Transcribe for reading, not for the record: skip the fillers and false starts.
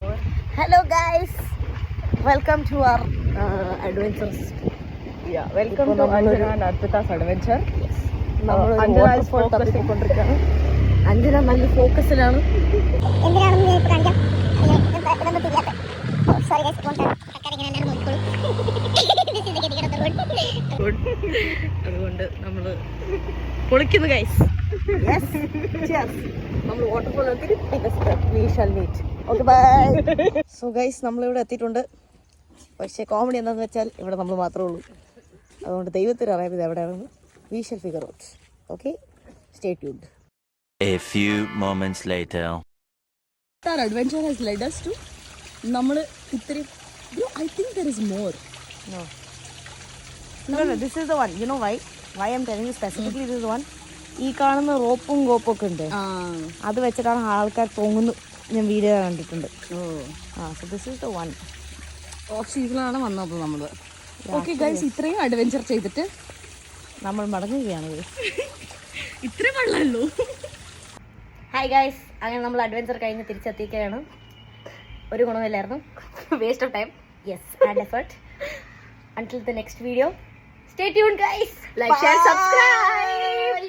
Hello guys, welcome to our adventures. Yeah, welcome to Anjana and Arpita's adventure. Anjana is തപ്പിക്കൊണ്ടിരിക്കുകയാണ്. Anjana നല്ല ഫോക്കസിലാണ്. അതുകൊണ്ട് നമ്മള് പൊളിക്കുന്നു guys. നമ്മൾ waterfall okay bye. So guys നമ്മളിവിടെ എത്തിയിട്ടുണ്ട്. പക്ഷേ കോമഡി എന്താണെന്ന് വെച്ചാൽ ഇവിടെ നമ്മൾ മാത്രമേ ഉള്ളൂ. അതുകൊണ്ട് ദൈവത്തിന് അറിയാം ഇത് എവിടെയാണെന്ന്. We shall figure out. Okay, stay tuned. A few moments later. Our adventure has led us to നമ്മൾ ഇത്രയും I think there is more. No, this is the one. You know why I'm telling you specifically this is the one. ഈ കാണുന്ന റോപ്പും ഗോപ്പും ഒക്കെ ഉണ്ട്, അത് വെച്ചിട്ടാണ് ആൾക്കാർ പൊങ്ങുന്നു. ഞാൻ വീഡിയോ കണ്ടിട്ടുണ്ട്. So this is the one. Off സീസണിലാണ് വന്നപ്പോൾ നമ്മൾ. ഓക്കെ ഗൈസ്, ഇത്രയും അഡ്വഞ്ചർ ചെയ്തിട്ട് നമ്മൾ മടങ്ങുകയാണ്. ഇത്രയും വെള്ളമല്ലോ. ഹായ് ഗൈസ്, അങ്ങനെ നമ്മൾ അഡ്വഞ്ചർ കഴിഞ്ഞ് തിരിച്ചെത്തിക്കുകയാണ്. ഒരു ഗുണമില്ലായിരുന്നു. Waste of time. Yes, and effort. Until the next video, stay tuned guys. Like, share, subscribe.